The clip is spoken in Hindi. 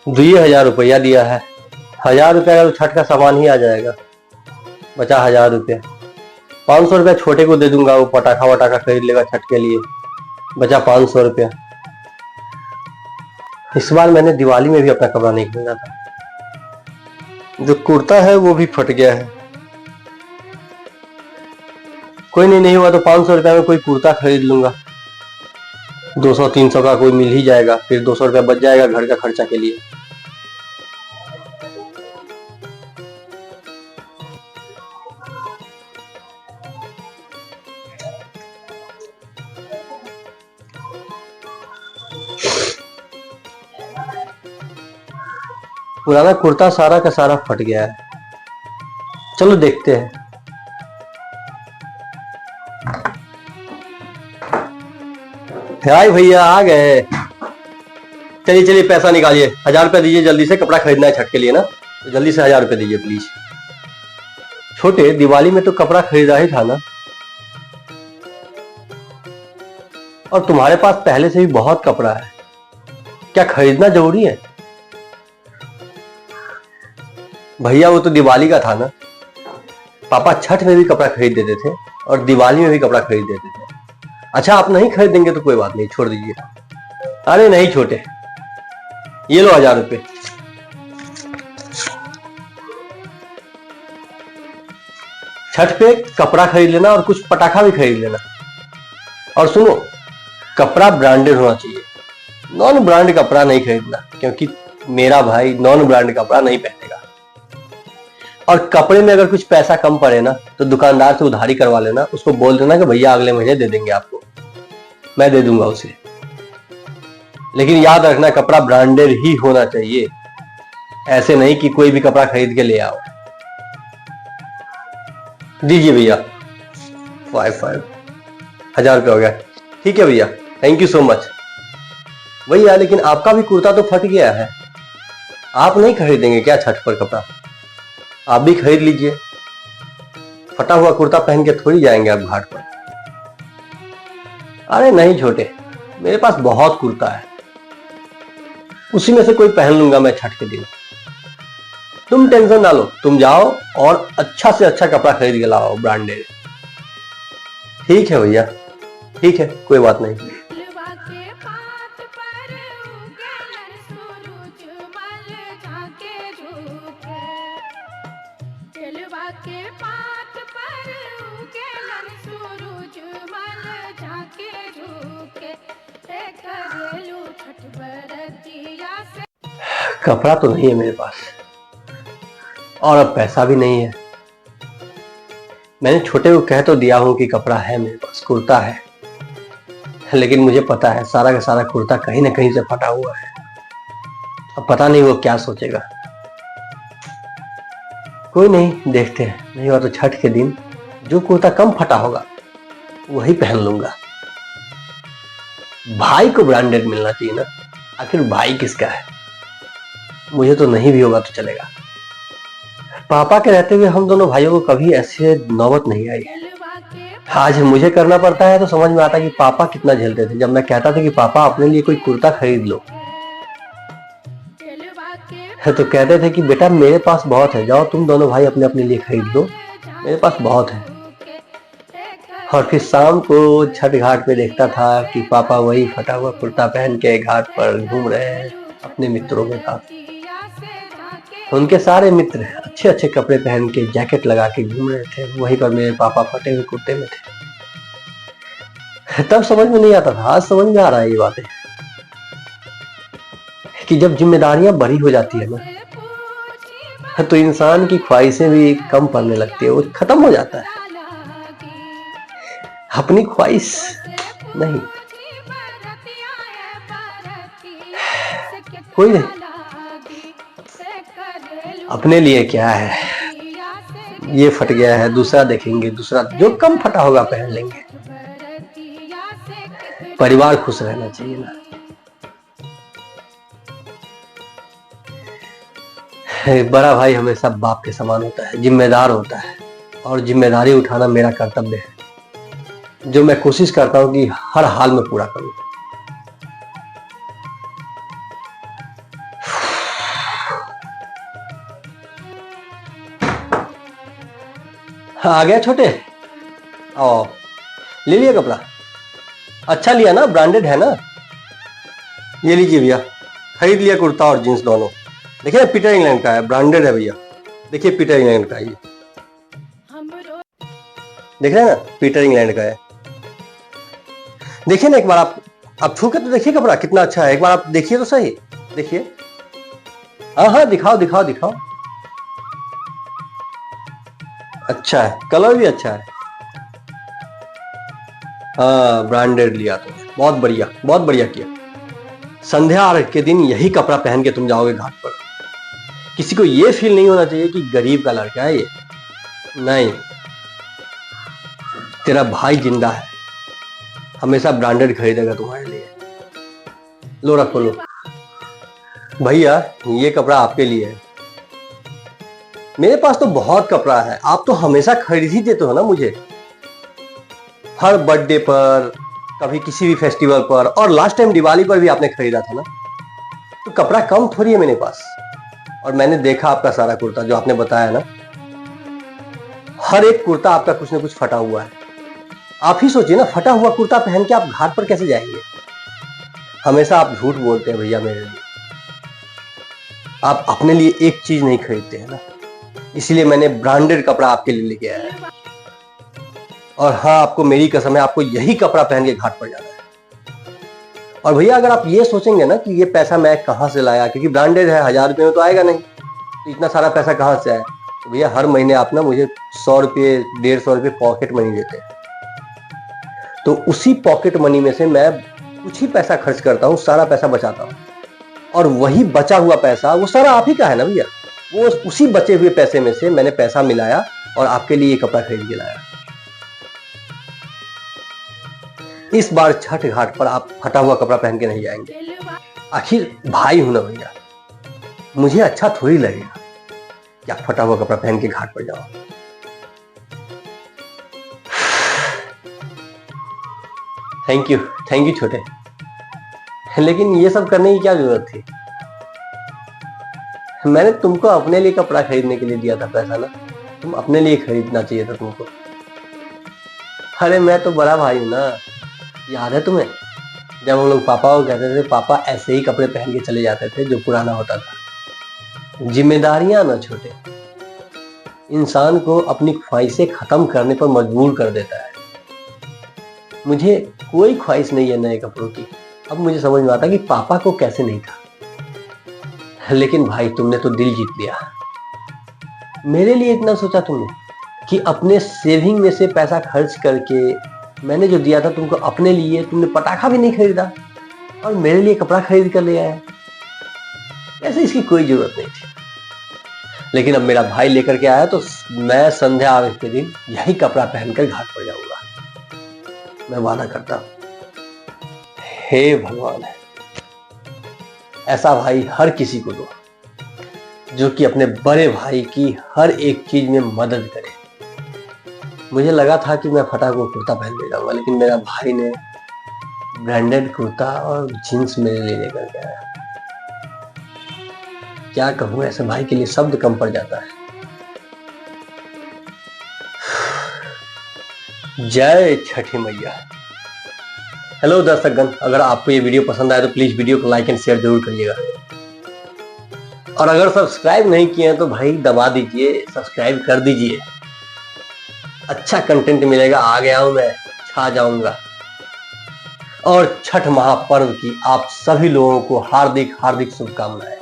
दिए 1000 रुपया दिया है। 1000 रुपया का तो छठ का सामान ही आ जाएगा। बचा 1000 रुपया। 500 रुपया छोटे को दे दूंगा, वो पटाखा वटाखा खरीद लेगा छठ के लिए। बचा 500 रुपया। इस बार मैंने दिवाली में भी अपना कपड़ा नहीं खरीदा था। जो कुर्ता है वो भी फट गया है। कोई नहीं हुआ तो 500 रुपया में कोई कुर्ता खरीद लूंगा। 200-300 का कोई मिल ही जाएगा, फिर 200 रुपया बच जाएगा घर का खर्चा के लिए। पुराना कुर्ता सारा का सारा फट गया है। चलो देखते हैं। हाय भैया आ गए। चलिए चलिए पैसा निकालिए। 1000 रुपया दीजिए, जल्दी से कपड़ा खरीदना है छठ के लिए ना, तो जल्दी से 1000 रुपया दीजिए प्लीज। छोटे दिवाली में तो कपड़ा खरीदा ही था ना, और तुम्हारे पास पहले से भी बहुत कपड़ा है, क्या खरीदना जरूरी है? भैया वो तो दिवाली का था ना, पापा छठ में भी कपड़ा खरीद देते थे और दिवाली में भी कपड़ा खरीद देते थे। अच्छा आप नहीं खरीदेंगे तो कोई बात नहीं, छोड़ दीजिए। अरे नहीं छोटे, ये लो 1000 रुपये। छठ पे कपड़ा खरीद लेना और कुछ पटाखा भी खरीद लेना। और सुनो, कपड़ा ब्रांडेड होना चाहिए, नॉन ब्रांड कपड़ा नहीं खरीदना, क्योंकि मेरा भाई नॉन ब्रांड कपड़ा नहीं पहनेगा। और कपड़े में अगर कुछ पैसा कम पड़े ना तो दुकानदार से उधारी करवा लेना, उसको बोल देना कि भैया अगले महीने दे देंगे आपको, मैं दे दूंगा उसे। लेकिन याद रखना कपड़ा ब्रांडेड ही होना चाहिए, ऐसे नहीं कि कोई भी कपड़ा खरीद के ले आओ। दीजिए भैया 1000 रुपया हो गया। ठीक है भैया, थैंक यू सो मच। भैया लेकिन आपका भी कुर्ता तो फट गया है, आप नहीं खरीदेंगे क्या छठ पर कपड़ा? आप भी खरीद लीजिए। फटा हुआ कुर्ता पहन के थोड़ी जाएंगे आप घाट पर। अरे नहीं छोटे, मेरे पास बहुत कुर्ता है, उसी में से कोई पहन लूंगा मैं छठ के दिन। तुम टेंशन ना लो, तुम जाओ और अच्छा से अच्छा कपड़ा खरीद के लाओ ब्रांडेड। ठीक है भैया, ठीक है, कोई बात नहीं। कपड़ा तो नहीं है मेरे पास और अब पैसा भी नहीं है। मैंने छोटे को कह तो दिया हूं कि कपड़ा है मेरे पास, कुर्ता है, लेकिन मुझे पता है सारा का सारा कुर्ता कहीं ना कहीं से फटा हुआ है। अब पता नहीं वो क्या सोचेगा। कोई नहीं, देखते हैं, नहीं हुआ तो छठ के दिन जो कुर्ता कम फटा होगा वही पहन लूंगा। भाई को ब्रांडेड मिलना चाहिए ना, आखिर भाई किसका है? मुझे तो नहीं भी होगा तो चलेगा। पापा के रहते हुए हम दोनों भाइयों को कभी ऐसे नौबत नहीं आई। आज मुझे करना पड़ता है तो समझ में आता है कि पापा कितना झेलते थे जब मैं कहता था कि पापा अपने लिए कोई कुर्ता खरीद लो, तो कहते थे कि बेटा मेरे पास बहुत है, जाओ तुम दोनों भाई अपने अपने लिए खरीद लो, मेरे पास बहुत है। और फिर शाम को छठ घाट पे देखता था कि पापा वही फटा हुआ कुर्ता पहन के घाट पर घूम रहे हैं अपने मित्रों के साथ। उनके सारे मित्र अच्छे अच्छे कपड़े पहन के जैकेट लगा के घूम रहे थे, वहीं पर मेरे पापा फटे हुए कुर्ते में थे। तब समझ में नहीं आता था, आज समझ में आ रहा है ये बातें कि जब जिम्मेदारियां बड़ी हो जाती है ना तो इंसान की ख्वाहिशें भी कम पड़ने लगती है, वो खत्म हो जाता है। अपनी ख्वाहिश नहीं, कोई नहीं, अपने लिए क्या है, ये फट गया है दूसरा देखेंगे, दूसरा जो कम फटा होगा पहन लेंगे। परिवार खुश रहना चाहिए ना। बड़ा भाई हमेशा बाप के समान होता है, जिम्मेदार होता है, और जिम्मेदारी उठाना मेरा कर्तव्य है। जो मैं कोशिश करता हूं कि हर हाल में पूरा करूं। हाँ, आ गया छोटे। आओ, ले लिया कपड़ा? अच्छा लिया ना, ब्रांडेड है ना? ये लीजिए भैया, खरीद लिया कुर्ता और जींस दोनों। देखिए पीटर इंग्लैंड का है, ब्रांडेड है भैया। देखिए पीटर इंग्लैंड का है ये, देख रहे हैं ना, पीटर इंग्लैंड का है। देखिए ना एक बार आप छू के तो देखिए, कपड़ा कितना अच्छा है, एक बार आप देखिए तो सही। देखिए, हाँ हाँ, दिखाओ दिखाओ दिखाओ। अच्छा है, कलर भी अच्छा है। हाँ, ब्रांडेड लिया तो बहुत बढ़िया, बहुत बढ़िया किया। संध्या के दिन यही कपड़ा पहन के तुम जाओगे घाट पर। किसी को ये फील नहीं होना चाहिए कि गरीब का लड़का है ये। नहीं, तेरा भाई जिंदा है, हमेशा ब्रांडेड खरीदेगा तुम्हारे लिए। लो रखो, लो भैया, ये कपड़ा आपके लिए है। मेरे पास तो बहुत कपड़ा है, आप तो हमेशा खरीद ही देते हो ना मुझे, हर बर्थडे पर, कभी किसी भी फेस्टिवल पर, और लास्ट टाइम दिवाली पर भी आपने खरीदा था ना। तो कपड़ा कम थोड़ी है मेरे पास। और मैंने देखा आपका सारा कुर्ता जो आपने बताया ना, हर एक कुर्ता आपका कुछ ना कुछ फटा हुआ है। आप ही सोचिए ना, फटा हुआ कुर्ता पहन के आप घाट पर कैसे जाएंगे? हमेशा आप झूठ बोलते हैं भैया मेरे लिए। आप अपने लिए एक चीज नहीं खरीदते हैं ना, इसीलिए मैंने ब्रांडेड कपड़ा आपके लिए लेके आया है। और हाँ, आपको मेरी कसम है, आपको यही कपड़ा पहन के घाट पर जाना है। और भैया अगर आप ये सोचेंगे ना कि ये पैसा मैं कहाँ से लाया, क्योंकि ब्रांडेड है, 1000 रुपये में तो आएगा नहीं, तो इतना सारा पैसा कहाँ से आया? तो भैया हर महीने आप ना मुझे 100 रुपये 150 रुपये पॉकेट मनी देते हैं, तो उसी पॉकेट मनी में से मैं कुछ ही पैसा खर्च करता हूँ, सारा पैसा बचाता हूँ। और वही बचा हुआ पैसा वो सारा आप ही का है ना भैया। वो उसी बचे हुए पैसे में से मैंने पैसा मिलाया और आपके लिए ये कपड़ा खरीद के लाया। इस बार छठ घाट पर आप फटा हुआ कपड़ा पहन के नहीं जाएंगे। आखिर भाई हूं ना भैया, मुझे अच्छा थोड़ी लगेगा कि आप फटा हुआ कपड़ा पहन के घाट पर जाओ। थैंक यू छोटे, लेकिन ये सब करने की क्या जरूरत थी? मैंने तुमको अपने लिए कपड़ा खरीदने के लिए दिया था पैसा ना, तुम अपने लिए खरीदना चाहिए था तुमको। अरे मैं तो बड़ा भाई हूं ना, याद है तुम्हें जब हम लोग पापा को कहते थे पापा ऐसे ही कपड़े पहन के चले जाते थे जो पुराना होता था। जिम्मेदारियां ना छोटे, इंसान को अपनी ख्वाहिशें खत्म करने पर मजबूर कर देता है। मुझे कोई ख्वाहिश नहीं है नए कपड़ों की। अब मुझे समझ में आता कि पापा को कैसे नहीं था। लेकिन भाई तुमने तो दिल जीत लिया। मेरे लिए इतना सोचा तुमने कि अपने सेविंग में से पैसा खर्च करके मैंने जो दिया था तुमको अपने लिए, तुमने पटाखा भी नहीं खरीदा और मेरे लिए कपड़ा खरीद कर ले आया। ऐसे इसकी कोई जरूरत नहीं थी। लेकिन अब मेरा भाई लेकर के आया तो मैं संध्या के दिन यही कपड़ा पहनकर घाट पर जाऊंगा। मैं वादा करता हूं। हे भगवान, ऐसा भाई हर किसी को दो जो कि अपने बड़े भाई की हर एक चीज में मदद करे। मुझे लगा था कि मैं फटा हुआ कुर्ता पहन ले जाऊंगा, लेकिन मेरा भाई ने ब्रांडेड कुर्ता और जीन्स मेरे लिए लेकर के आया। क्या कहूं, ऐसे भाई के लिए शब्द कम पड़ जाता है। जय छठी मैया। हेलो दर्शकगण, अगर आपको ये वीडियो पसंद आए तो प्लीज वीडियो को लाइक एंड शेयर जरूर करिएगा। और अगर सब्सक्राइब नहीं किए हैं तो भाई दबा दीजिए, सब्सक्राइब कर दीजिए। अच्छा कंटेंट मिलेगा, आ गया हूं मैं, छा जाऊंगा। और छठ महापर्व की आप सभी लोगों को हार्दिक हार्दिक शुभकामनाएं।